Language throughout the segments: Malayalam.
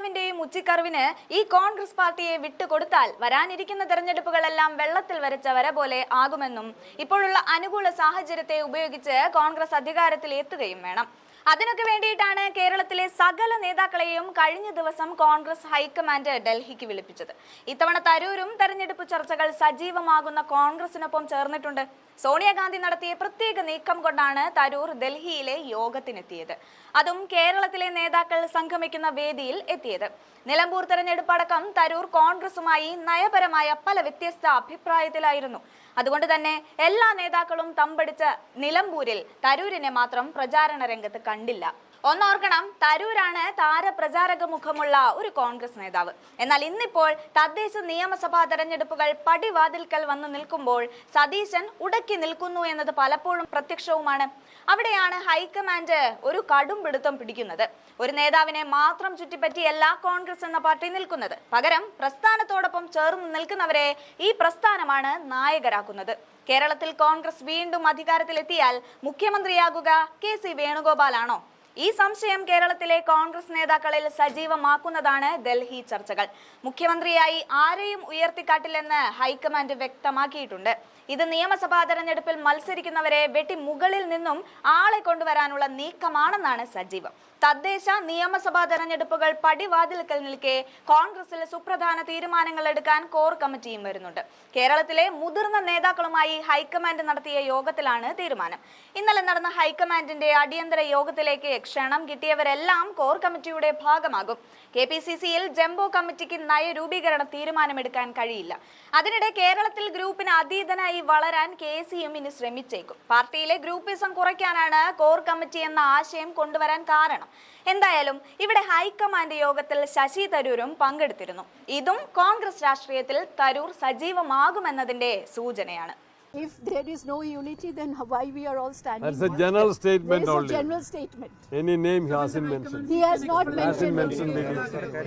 നേതാവിന്റെയും ഉച്ചിക്കറിവിന് ഈ കോൺഗ്രസ് പാർട്ടിയെ വിട്ടുകൊടുത്താൽ വരാനിരിക്കുന്ന തെരഞ്ഞെടുപ്പുകളെല്ലാം വെള്ളത്തിൽ വരച്ച വര പോലെ ആകുമെന്നും ഇപ്പോഴുള്ള അനുകൂല സാഹചര്യത്തെ ഉപയോഗിച്ച് കോൺഗ്രസ് അധികാരത്തിൽ എത്തുകയും വേണം. അതിനൊക്കെ വേണ്ടിയിട്ടാണ് കേരളത്തിലെ സകല നേതാക്കളെയും കഴിഞ്ഞ ദിവസം കോൺഗ്രസ് ഹൈക്കമാൻഡ് ഡൽഹിക്ക് വിളിപ്പിച്ചത്. ഇത്തവണ തരൂരും തെരഞ്ഞെടുപ്പ് ചർച്ചകൾ സജീവമാകുന്ന കോൺഗ്രസിനൊപ്പം ചേർന്നിട്ടുണ്ട്. സോണിയാഗാന്ധി നടത്തിയ പ്രത്യേക നീക്കം കൊണ്ടാണ് തരൂർ ഡൽഹിയിലെ യോഗത്തിനെത്തിയത്. അതും കേരളത്തിലെ നേതാക്കൾ സംഗമിക്കുന്ന വേദിയിൽ എത്തിയത്. നിലമ്പൂർ തെരഞ്ഞെടുപ്പ് അടക്കം തരൂർ കോൺഗ്രസുമായി നയപരമായ പല വ്യത്യസ്ത അഭിപ്രായത്തിലായിരുന്നു. അതുകൊണ്ട് തന്നെ എല്ലാ നേതാക്കളും തമ്പടിച്ച നിലമ്പൂരിൽ തരൂരിനെ മാത്രം പ്രചാരണ രംഗത്ത് കണ്ടില്ല. ഒന്നോർക്കണം, തരൂരാണ് താരപ്രചാരക മുഖമുള്ള ഒരു കോൺഗ്രസ് നേതാവ്. എന്നാൽ ഇന്നിപ്പോൾ തദ്ദേശ നിയമസഭാ തെരഞ്ഞെടുപ്പുകൾ പടിവാതിൽക്കൽ വന്നു നിൽക്കുമ്പോൾ സതീശൻ ഉടക്കി നിൽക്കുന്നു എന്നത് പലപ്പോഴും പ്രത്യക്ഷവുമാണ്. അവിടെയാണ് ഹൈക്കമാൻഡ് ഒരു കടുംപിടുത്തം പിടിക്കുന്നത്. ഒരു നേതാവിനെ മാത്രം ചുറ്റിപ്പറ്റിയല്ല കോൺഗ്രസ് എന്ന പാർട്ടി നിൽക്കുന്നത്. പകരം പ്രസ്ഥാനത്തോടൊപ്പം ചേർന്ന് നിൽക്കുന്നവരെ ഈ പ്രസ്ഥാനമാണ് നായകരാക്കുന്നത്. കേരളത്തിൽ കോൺഗ്രസ് വീണ്ടും അധികാരത്തിലെത്തിയാൽ മുഖ്യമന്ത്രിയാകുക KC വേണുഗോപാലാണോ? ഈ സംശയം കേരളത്തിലെ കോൺഗ്രസ് നേതാക്കളിൽ സജീവമാക്കുന്നതാണ് ഡൽഹി ചർച്ചകൾ. മുഖ്യമന്ത്രിയായി ആരെയും ഉയർത്തിക്കാട്ടില്ലെന്ന് ഹൈക്കമാൻഡ് വ്യക്തമാക്കിയിട്ടുണ്ട്. ഇത് നിയമസഭാ തെരഞ്ഞെടുപ്പിൽ മത്സരിക്കുന്നവരെ വെട്ടി മുകളിൽ നിന്നും ആളെ കൊണ്ടുവരാനുള്ള നീക്കമാണെന്നാണ് സജീവം. തദ്ദേശ നിയമസഭാ തെരഞ്ഞെടുപ്പുകൾ പടിവാതിൽക്കൽ നിൽക്കെ കോൺഗ്രസിൽ സുപ്രധാന തീരുമാനങ്ങൾ എടുക്കാൻ കോർ കമ്മിറ്റിയും വരുന്നുണ്ട്. കേരളത്തിലെ മുതിർന്ന നേതാക്കളുമായി ഹൈക്കമാൻഡ് നടത്തിയ യോഗത്തിലാണ് തീരുമാനം. ഇന്നലെ നടന്ന ഹൈക്കമാൻഡിന്റെ അടിയന്തര യോഗത്തിലേക്ക് ക്ഷണം കിട്ടിയവരെല്ലാം കോർ കമ്മിറ്റിയുടെ ഭാഗമാകും. KPCCയിൽ ജംബോ കമ്മിറ്റിക്ക് നയരൂപീകരണ തീരുമാനമെടുക്കാൻ കഴിയില്ല. അതിനിടെ കേരളത്തിൽ ഗ്രൂപ്പിന് അതീതനായി വളരാൻ KCയും ഇനി ശ്രമിച്ചേക്കും. പാർട്ടിയിലെ ഗ്രൂപ്പിസം കുറയ്ക്കാനാണ് കോർ കമ്മിറ്റി എന്ന ആശയം കൊണ്ടുവരാൻ കാരണം. എന്തായാലും ഇവിടെ ഹൈക്കമാൻഡ് യോഗത്തിൽ ശശി തരൂരും പങ്കെടുത്തിരുന്നു. ഇതും കോൺഗ്രസ് രാഷ്ട്രീയത്തിൽ തരൂർ സജീവമാകുമെന്നതിന്റെ സൂചനയാണ്. If there is no unity, then why we are all standing? That's a general statement only. only. A general statement. Any name he hasn't mentioned. He has not mentioned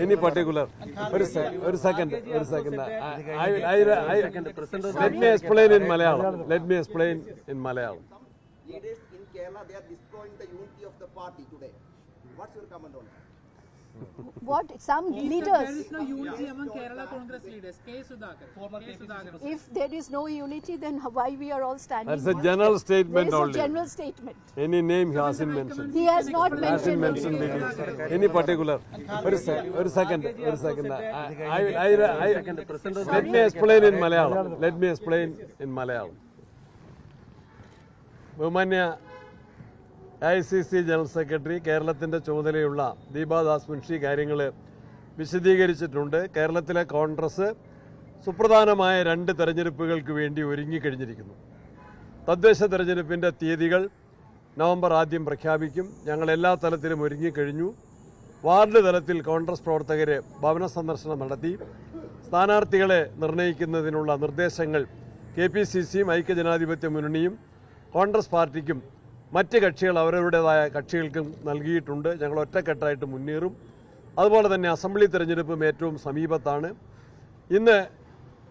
any particular. One second. Let me explain in Malayalam. Leaders in Kerala, they are destroying the unity of the party today. What's your comment on that? What? Some leaders. There is no unity among Kerala Congress leaders. K. Sudhakar. If there is no unity, then why we are all standing? That's a general statement There is only. a general statement. Any name he hasn't mentioned. He has not mentioned. Any particular. One second. Let me explain in Malayalam. ബഹുമാന്യ ICC ജനറൽ സെക്രട്ടറി കേരളത്തിൻ്റെ ചുമതലയുള്ള ദീപാദാസ് മുൻഷി കാര്യങ്ങൾ വിശദീകരിച്ചിട്ടുണ്ട്. കേരളത്തിലെ കോൺഗ്രസ് സുപ്രധാനമായ 2 തെരഞ്ഞെടുപ്പുകൾക്ക് വേണ്ടി ഒരുങ്ങിക്കഴിഞ്ഞിരിക്കുന്നു. തദ്ദേശ തെരഞ്ഞെടുപ്പിൻ്റെ തീയതികൾ നവംബർ ആദ്യം പ്രഖ്യാപിക്കും. ഞങ്ങൾ എല്ലാ തലത്തിലും ഒരുങ്ങിക്കഴിഞ്ഞു. വാർഡ് തലത്തിൽ കോൺഗ്രസ് പ്രവർത്തകർ ഭവന സന്ദർശനം നടത്തി സ്ഥാനാർത്ഥികളെ നിർണ്ണയിക്കുന്നതിനുള്ള നിർദ്ദേശങ്ങൾ KPCCയും ഐക്യജനാധിപത്യ മുന്നണിയും കോൺഗ്രസ് പാർട്ടിക്കും മറ്റ് കക്ഷികൾ അവരവരുടേതായ കക്ഷികൾക്കും നൽകിയിട്ടുണ്ട്. ഞങ്ങൾ ഒറ്റക്കെട്ടായിട്ട് മുന്നേറും. അതുപോലെ തന്നെ അസംബ്ലി തെരഞ്ഞെടുപ്പും ഏറ്റവും സമീപത്താണ്. ഇന്ന്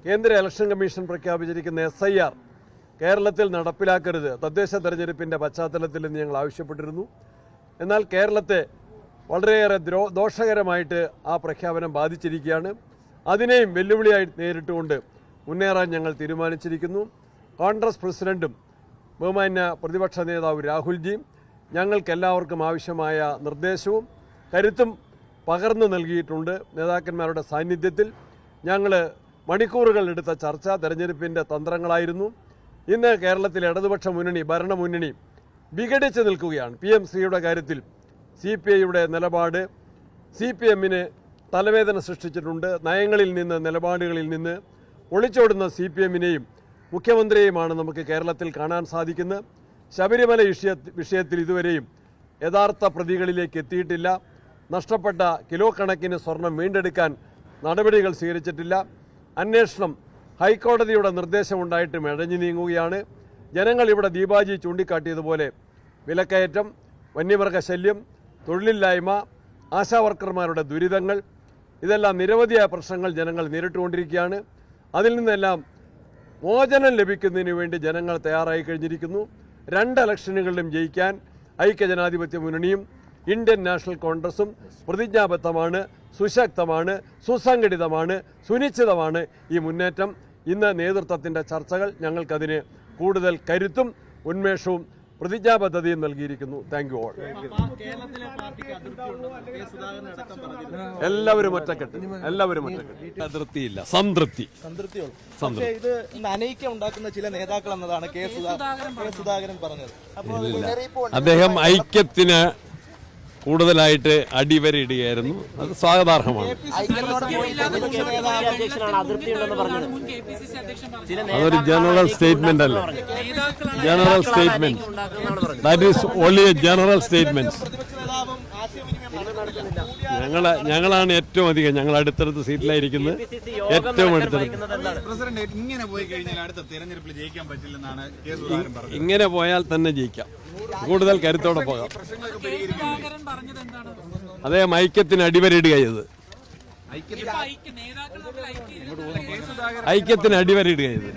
കേന്ദ്ര ഇലക്ഷൻ കമ്മീഷൻ പ്രഖ്യാപിച്ചിരിക്കുന്ന SIR കേരളത്തിൽ നടപ്പിലാക്കരുത് തദ്ദേശ തെരഞ്ഞെടുപ്പിൻ്റെ പശ്ചാത്തലത്തിൽ എന്ന് ഞങ്ങൾ ആവശ്യപ്പെട്ടിരുന്നു. എന്നാൽ കേരളത്തെ വളരെയേറെ ദോഷകരമായിട്ട് ആ പ്രഖ്യാപനം ബാധിച്ചിരിക്കുകയാണ്. അതിനെയും വെല്ലുവിളിയായി നേരിട്ടുകൊണ്ട് മുന്നേറാൻ ഞങ്ങൾ തീരുമാനിച്ചിരിക്കുന്നു. കോൺഗ്രസ് പ്രസിഡന്റും ബഹുമാന്യ പ്രതിപക്ഷ നേതാവ് രാഹുൽജിയും ഞങ്ങൾക്കെല്ലാവർക്കും ആവശ്യമായ നിർദ്ദേശവും കരുത്തും പകർന്നു നൽകിയിട്ടുണ്ട്. നേതാക്കന്മാരുടെ സാന്നിധ്യത്തിൽ ഞങ്ങൾ മണിക്കൂറുകൾ എടുത്ത ചർച്ച തെരഞ്ഞെടുപ്പിൻ്റെ തന്ത്രങ്ങളായിരുന്നു. ഇന്ന് കേരളത്തിലെ ഇടതുപക്ഷ മുന്നണി ഭരണമുന്നണി വിഘടിച്ച് നിൽക്കുകയാണ്. PM ശ്രീയുടെ കാര്യത്തിൽ CPIയുടെ നിലപാട് CPMന് തലവേദന സൃഷ്ടിച്ചിട്ടുണ്ട്. നയങ്ങളിൽ നിന്ന് നിലപാടുകളിൽ നിന്ന് ഒളിച്ചോടുന്ന CPMനെയും മുഖ്യമന്ത്രിയെയുമാണ് നമുക്ക് കേരളത്തിൽ കാണാൻ സാധിക്കുന്നത്. ശബരിമല വിഷയത്തിൽ ഇതുവരെയും യഥാർത്ഥ പ്രതികളിലേക്ക് എത്തിയിട്ടില്ല. നഷ്ടപ്പെട്ട കിലോ കണക്കിന് സ്വർണം വീണ്ടെടുക്കാൻ നടപടികൾ സ്വീകരിച്ചിട്ടില്ല. അന്വേഷണം ഹൈക്കോടതിയുടെ നിർദ്ദേശമുണ്ടായിട്ടും ഇഴഞ്ഞു നീങ്ങുകയാണ്. ജനങ്ങൾ ഇവിടെ ദീപാജി ചൂണ്ടിക്കാട്ടിയതുപോലെ വിലക്കയറ്റം, വന്യമൃഗശല്യം, തൊഴിലില്ലായ്മ, ആശാവർക്കർമാരുടെ ദുരിതങ്ങൾ, ഇതെല്ലാം നിരവധിയായ പ്രശ്നങ്ങൾ ജനങ്ങൾ നേരിട്ടുകൊണ്ടിരിക്കുകയാണ്. അതിൽ നിന്നെല്ലാം മോചനം ലഭിക്കുന്നതിന് വേണ്ടി ജനങ്ങൾ തയ്യാറായി കഴിഞ്ഞിരിക്കുന്നു. 2 ഇലക്ഷനുകളിലും ജയിക്കാൻ ഐക്യജനാധിപത്യ മുന്നണിയും ഇന്ത്യൻ നാഷണൽ കോൺഗ്രസും പ്രതിജ്ഞാബദ്ധമാണ്, സുശക്തമാണ്, സുസംഘടിതമാണ്, സുനിശ്ചിതമാണ് ഈ മുന്നേറ്റം. ഇന്ന് നേതൃത്വത്തിൻ്റെ ചർച്ചകൾ ഞങ്ങൾക്കതിന് കൂടുതൽ കരുത്തും ഉന്മേഷവും പ്രതിജ്ഞാബദ്ധതയും നൽകിയിരിക്കുന്നു. Thank you all. കേരളത്തിലെ പാർട്ടിക്ക് അതിർത്തിയുണ്ടെന്ന് കെ. സുധാകരൻ അടക്കം പറഞ്ഞിരുന്നു. എല്ലാവരും ഒറ്റക്കെട്ട്, എല്ലാവരും ഒറ്റക്കെട്ട്. അതിർത്തിയില്ല, സംതൃപ്തി. സംതൃപ്തിയുള്ളൂ. പക്ഷേ ഇത് ഇന്ന് അനൈക്യം ഉണ്ടാക്കുന്ന ചില നേതാക്കൾ എന്നതാണ് കെ. സുധാകരൻ പറഞ്ഞത്. അപ്പോൾ അദ്ദേഹം ഐക്യത്തിന് കൂടുതലായിട്ട് അടിവരയിടുകയായിരുന്നു. അത് സ്വാഗതാർഹമാണ്. അതൊരു ജനറൽ സ്റ്റേറ്റ്മെന്റ് അല്ല. General statement. That is only A general statement. ഞങ്ങളാണ് ഏറ്റവും അധികം, ഞങ്ങൾ അടുത്തടുത്ത് സീറ്റിലായിരിക്കുന്നത്, ഏറ്റവും അടുത്തടുത്ത്. പ്രസിഡന്റ് ഇങ്ങനെ പോയി കഴിഞ്ഞാൽ അടുത്ത തെരഞ്ഞെടുപ്പിൽ ജയിക്കാൻ പറ്റില്ലെന്നാണ് കെ. സുധാകരൻ പറഞ്ഞത്. ഇങ്ങനെ പോയാൽ തന്നെ ജയിക്കാം, കൂടുതൽ കരുത്തോടെ പോകാം. അദ്ദേഹം ഐക്യത്തിന് അടിവരയിടുക ചെയ്തത്. ഐക്യത്തിന് അടിവരയിടുക ചെയ്തത്.